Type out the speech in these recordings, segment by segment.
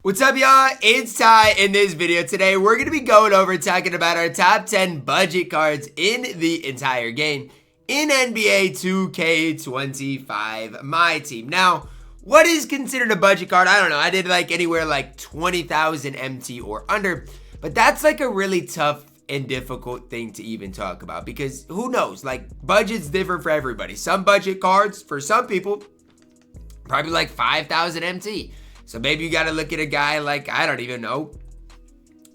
What's up, y'all? It's Ty. In this video today, we're going to be going over talking about our top 10 budget cards in the entire game in NBA 2K25 MyTEAM. Now, what is considered a budget card? I don't know. I did like anywhere like 20,000 MT or under, but that's like a really tough and difficult thing to even talk about because who knows? Like, budget's different for everybody. Some budget cards, for some people, probably like 5,000 MT. So maybe you got to look at a guy like, I don't even know,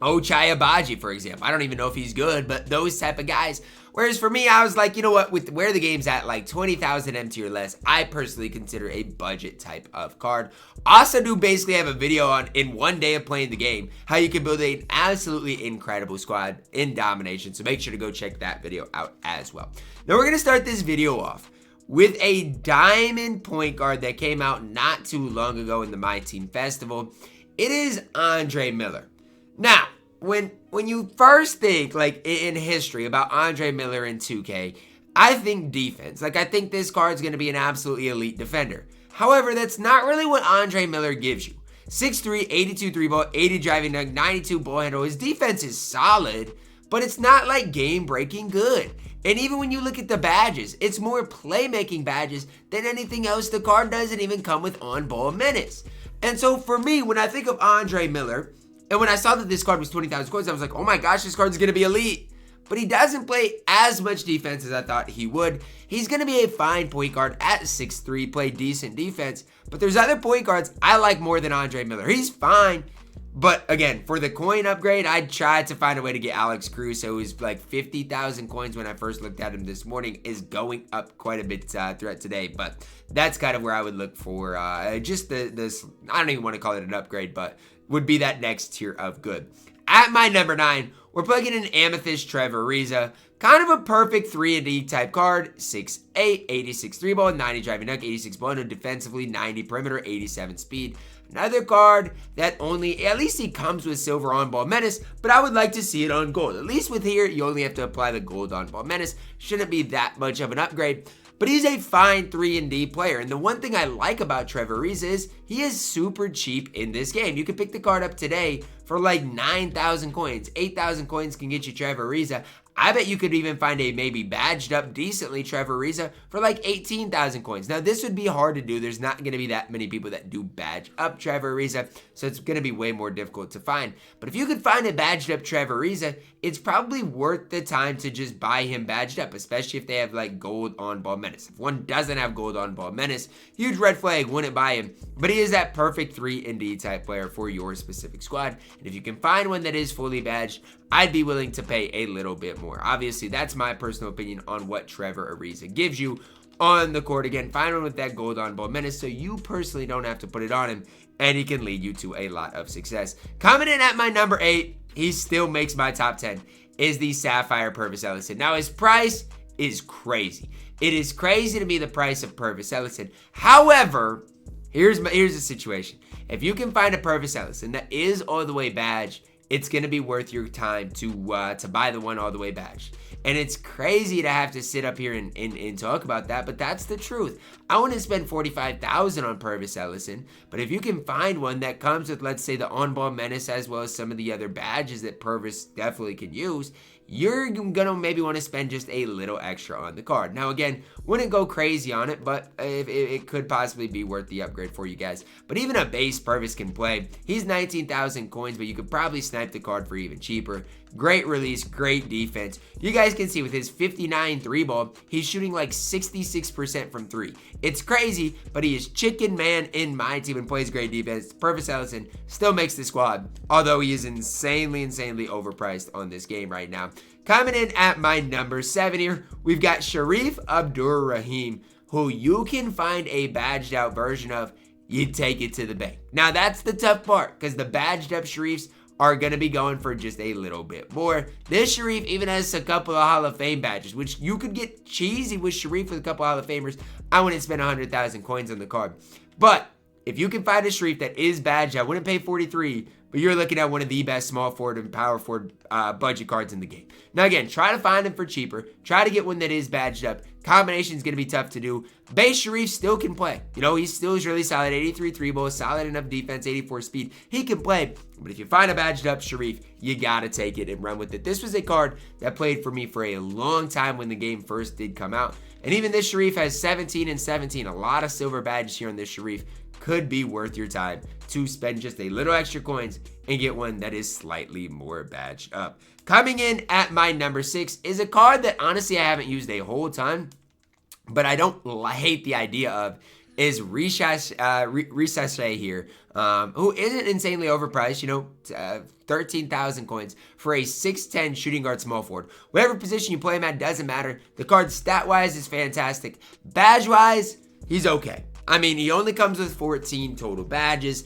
Ochai Agbaji, for example. I don't even know if he's good, but those type of guys. Whereas for me, I was like, you know what, with where the game's at, like 20,000 MT or less, I personally consider a budget type of card. Also do basically have a video on, in one day of playing the game, how you can build an absolutely incredible squad in domination. So make sure to go check that video out as well. Now we're going to start this video off with a diamond point guard that came out not too long ago in the MyTEAM Festival. It is Andre Miller. Now, when you first think, like, in history about Andre Miller in 2K, I think defense. Like, I think this card's going to be an absolutely elite defender. However, that's not really what Andre Miller gives you. 6'3", 82 3-ball, 80 driving dunk, 92 ball handle. His defense is solid, but it's not, like, game-breaking good. And even when you look at the badges, it's more playmaking badges than anything else. The card doesn't even come with on-ball minutes. And so for me, when I think of Andre Miller, and when I saw that this card was 20,000 coins, I was like, oh my gosh, this card's going to be elite. But he doesn't play as much defense as I thought he would. He's going to be a fine point guard at 6'3", play decent defense. But there's other point guards I like more than Andre Miller. He's fine. But again, for the coin upgrade, I tried to find a way to get Alex Caruso, who's like 50,000 coins when I first looked at him this morning, is going up quite a bit throughout today. But that's kind of where I would look for just this, I don't even want to call it an upgrade, but would be that next tier of good. At my number 9, we're plugging in Amethyst Trevor Ariza. Kind of a perfect 3-and-D type card. 6'8", 86 3-ball, 90 driving dunk, 86 ball handle, defensively, 90 perimeter, 87 speed. Another card that only, at least he comes with silver on-ball menace, but I would like to see it on gold. At least with here, you only have to apply the gold on-ball menace. Shouldn't be that much of an upgrade, but he's a fine 3-and-D player. And the one thing I like about Trevor Ariza is he is super cheap in this game. You can pick the card up today for like 9,000 coins. 8,000 coins can get you Trevor Ariza. I bet you could even find a maybe badged up decently Trevor Ariza for like 18,000 coins. Now, this would be hard to do. There's not going to be that many people that do badge up Trevor Ariza, so it's going to be way more difficult to find. But if you could find a badged up Trevor Ariza, it's probably worth the time to just buy him badged up, especially if they have like gold on-ball menace. If one doesn't have gold on-ball menace, huge red flag, wouldn't buy him. But he is that perfect 3-and-D type player for your specific squad. And if you can find one that is fully badged, I'd be willing to pay a little bit more. Obviously, that's my personal opinion on what Trevor Ariza gives you on the court. Again, find one with that gold on-ball menace so you personally don't have to put it on him, and he can lead you to a lot of success. Coming in at my number 8, he still makes my top 10, is the Sapphire Pervis Ellison. Now, his price is crazy. It is crazy to me, the price of Pervis Ellison. However, here's the situation. If you can find a Pervis Ellison that is all the way badged, it's going to be worth your time to buy the one all the way badged. And it's crazy to have to sit up here and talk about that, but that's the truth. I want to spend 45,000 on Pervis Ellison, but if you can find one that comes with, let's say, the on-ball menace as well as some of the other badges that Pervis definitely can use, you're going to maybe want to spend just a little extra on the card. Now, again, wouldn't go crazy on it, but it could possibly be worth the upgrade for you guys. But even a base Pervis can play. He's 19,000 coins, but you could probably snipe the card for even cheaper. Great release, great defense. You guys can see with his 59 3-ball, he's shooting like 66% from 3. It's crazy, but he is chicken man in MyTEAM and plays great defense. Pervis Ellison still makes the squad, although he is insanely overpriced on this game right now. Coming in at my number 7 here, we've got Shareef Abdur-Rahim, who you can find a badged out version of. You take it to the bank. Now, that's the tough part, because the badged up Shareefs are going to be going for just a little bit more. This Shareef even has a couple of Hall of Fame badges, which you could get cheesy with Shareef with a couple of Hall of Famers. I wouldn't spend 100,000 coins on the card. But if you can find a Shareef that is badged, I wouldn't pay 43, but you're looking at one of the best small forward and power forward budget cards in the game. Now again, try to find them for cheaper. Try to get one that is badged up. Combination is going to be tough to do. Base Shareef still can play. You know, he still is really solid. 83 3-ball, solid enough defense, 84 speed. He can play. But if you find a badged up Shareef, you got to take it and run with it. This was a card that played for me for a long time when the game first did come out. And even this Shareef has 17 and 17. A lot of silver badges here on this Shareef. Could be worth your time to spend just a little extra coins and get one that is slightly more badged up. Coming in at my number 6 is a card that honestly I haven't used a whole ton, but I don't hate the idea of, is Risacher here, who isn't insanely overpriced, you know, 13,000 coins for a 6'10 shooting guard small forward. Whatever position you play him at doesn't matter. The card stat-wise is fantastic. Badge-wise, he's okay. I mean, he only comes with 14 total badges.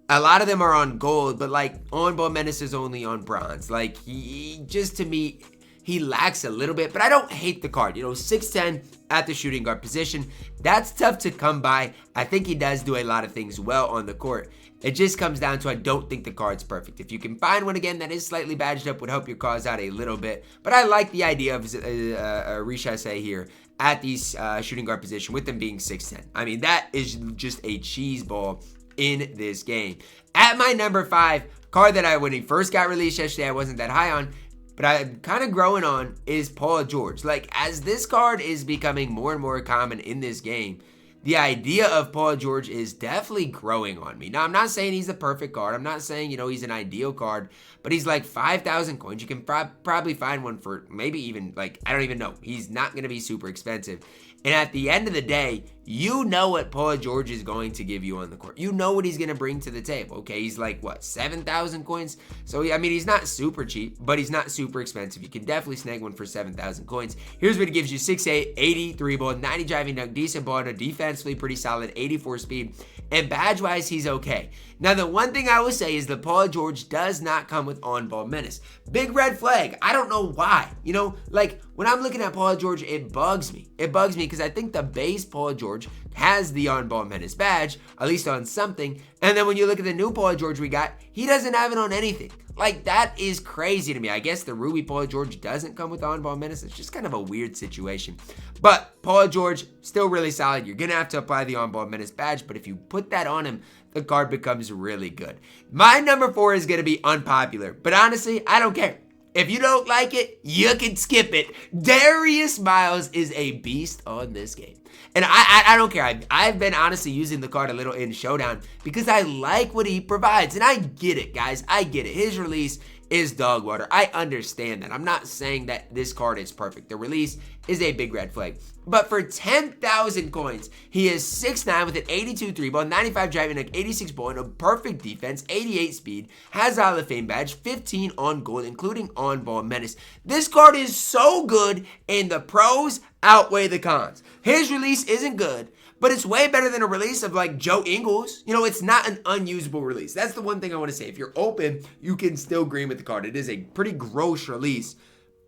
A lot of them are on gold, but like on-ball menace is only on bronze. Like, he just, to me, he lacks a little bit, but I don't hate the card. You know, 6'10 at the shooting guard position. That's tough to come by. I think he does do a lot of things well on the court. It just comes down to I don't think the card's perfect. If you can find one again that is slightly badged up, would help your cause out a little bit. But I like the idea of Risacher here at the shooting guard position with them being 6'10. I mean, that is just a cheese ball in this game. At my number 5, card that when he first got released yesterday, I wasn't that high on, but I'm kind of growing on, is Paul George. Like, as this card is becoming more and more common in this game, the idea of Paul George is definitely growing on me. Now, I'm not saying he's the perfect card. I'm not saying, you know, he's an ideal card, but he's like 5,000 coins. You can probably find one for maybe even, like, I don't even know. He's not going to be super expensive. And at the end of the day, you know what Paul George is going to give you on the court. You know what he's going to bring to the table. Okay, he's like, what, 7,000 coins? So, I mean, he's not super cheap, but he's not super expensive. You can definitely snag one for 7,000 coins. Here's what it gives you: 6'8", 83 ball, 90 driving dunk, decent ball, defensively pretty solid, 84 speed. And badge-wise, he's okay. Now, the one thing I will say is that Paul George does not come with on-ball menace. Big red flag. I don't know why. You know, like, when I'm looking at Paul George, it bugs me. It bugs me because I think the base Paul George has the on-ball menace badge, at least on something. And then when you look at the new Paul George we got, he doesn't have it on anything. Like, that is crazy to me. I guess the Ruby Paul George doesn't come with on-ball menace. It's just kind of a weird situation. But Paul George, still really solid. You're going to have to apply the on-ball menace badge, but if you put that on him, the card becomes really good. My number 4 is going to be unpopular, but honestly, I don't care. If you don't like it, you can skip it. Darius Miles is a beast on this game. And I don't care. I've been honestly using the card a little in Showdown because I like what he provides. And I get it, guys. I get it. His release is dog water. I understand that. I'm not saying that this card is perfect. The release is a big red flag. But for 10,000 coins, he is 6'9 with an 82 3-ball, 95 driving, like 86 ball, and a perfect defense, 88 speed, has a Hall of Fame badge, 15 on gold, including on-ball menace. This card is so good, and the pros outweigh the cons. His release isn't good, but it's way better than a release of like Joe Ingles. You know, it's not an unusable release. That's the one thing I want to say. If you're open, you can still green with the card. It is a pretty gross release,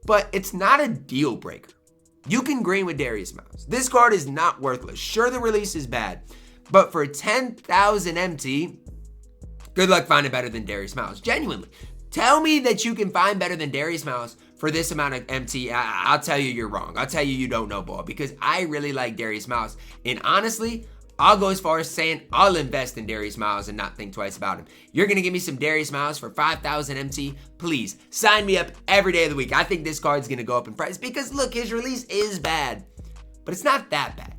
but it's not a deal breaker. You can green with Darius Miles. This card is not worthless. Sure, the release is bad, but for 10,000 MT, good luck finding better than Darius Miles. Genuinely. Tell me that you can find better than Darius Miles for this amount of MT. I'll tell you you're wrong. I'll tell you you don't know ball because I really like Darius Miles. And honestly, I'll go as far as saying I'll invest in Darius Miles and not think twice about him. You're going to give me some Darius Miles for 5,000 MT? Please, sign me up every day of the week. I think this card's going to go up in price because, look, his release is bad, but it's not that bad.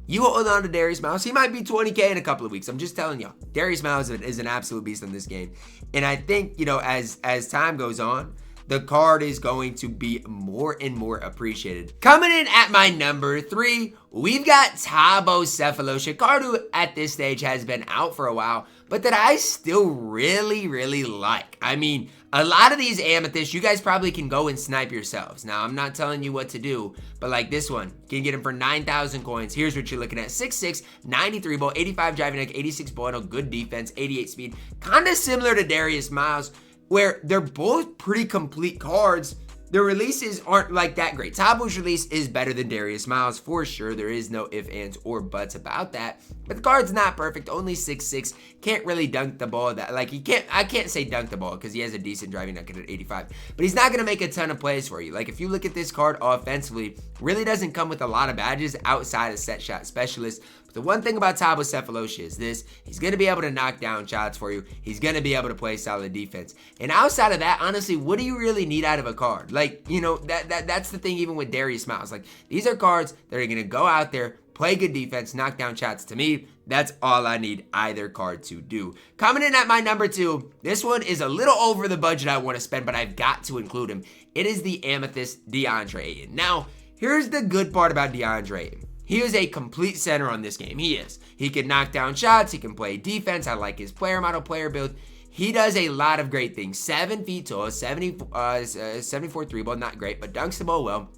You hold on to Darius Miles. He might be 20K in a couple of weeks. I'm just telling y'all. Darius Miles is an absolute beast in this game. And I think, you know, as time goes on, the card is going to be more and more appreciated. Coming in at my number 3, we've got Thabo Sefolosha, card who at this stage has been out for a while, but that I still really, really like. I mean, a lot of these amethysts, you guys probably can go and snipe yourselves. Now, I'm not telling you what to do, but like this one, you can get him for 9,000 coins. Here's what you're looking at. 6'6", 93 ball, 85 driving, like 86 ball, no good defense, 88 speed. Kind of similar to Darius Miles, where they're both pretty complete cards, the releases aren't like that great. Thabo's release is better than Darius Miles for sure. There is no ifs, ands, or buts about that. But the card's not perfect. Only 6'6". Can't really dunk the ball. I can't say dunk the ball because he has a decent driving dunk at 85. But he's not going to make a ton of plays for you. Like, if you look at this card offensively, really doesn't come with a lot of badges outside of set shot specialist. But the one thing about Thabo Sefolosha is this: he's going to be able to knock down shots for you. He's going to be able to play solid defense. And outside of that, honestly, what do you really need out of a card? Like, you know, that's the thing even with Darius Miles. Like, these are cards that are going to go out there, play good defense, knock down shots. To me, that's all I need either card to do. Coming in at my number 2, this one is a little over the budget I want to spend, but I've got to include him. It is the Amethyst DeAndre Ayton. Now, here's the good part about DeAndre Ayton. He is a complete center on this game. He is. He can knock down shots. He can play defense. I like his player model, player build. He does a lot of great things. 7 feet tall, 74 3 ball, not great, but dunks the ball well.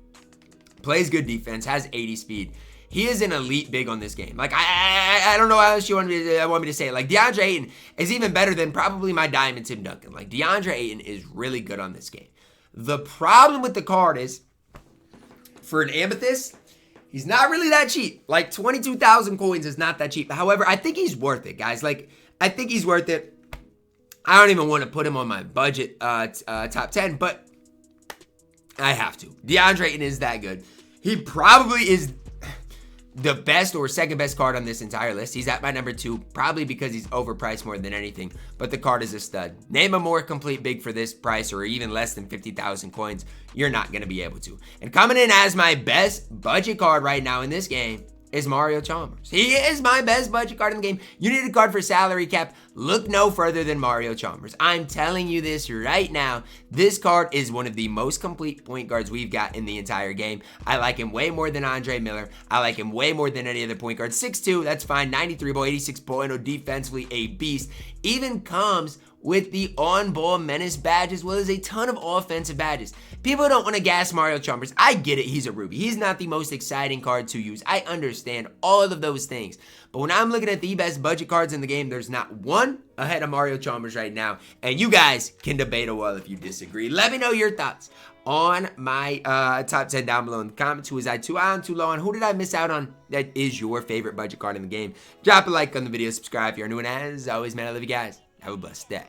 Plays good defense, has 80 speed. He is an elite big on this game. Like, I don't know how else you want me to say it. Like, DeAndre Ayton is even better than probably my Diamond Tim Duncan. Like, DeAndre Ayton is really good on this game. The problem with the card is, for an Amethyst, he's not really that cheap. Like, 22,000 coins is not that cheap. However, I think he's worth it, guys. Like, I think he's worth it. I don't even want to put him on my budget top 10, but I have to. DeAndre Ayton is that good. He probably is the best or second best card on this entire list. He's at my number 2, probably because he's overpriced more than anything, but the card is a stud. Name a more complete big for this price or even less than 50,000 coins. You're not going to be able to. And coming in as my best budget card right now in this game is Mario Chalmers. He is my best budget card in the game. You need a card for salary cap. Look no further than Mario Chalmers. I'm telling you this right now. This card is one of the most complete point guards we've got in the entire game. I like him way more than Andre Miller. I like him way more than any other point guard. 6'2", that's fine. 93 ball, 86 point, defensively a beast. Even comes with the on-ball menace badge as well as a ton of offensive badges. People don't want to gas Mario Chalmers. I get it, he's a Ruby. He's not the most exciting card to use. I understand all of those things. But when I'm looking at the best budget cards in the game, there's not one ahead of Mario Chalmers right now. And you guys can debate a while if you disagree. Let me know your thoughts on my top 10 down below in the comments. Who was I too high on, too low on? Who did I miss out on that is your favorite budget card in the game? Drop a like on the video, subscribe if you're new, and as always, man, I love you guys. Have a blessed day.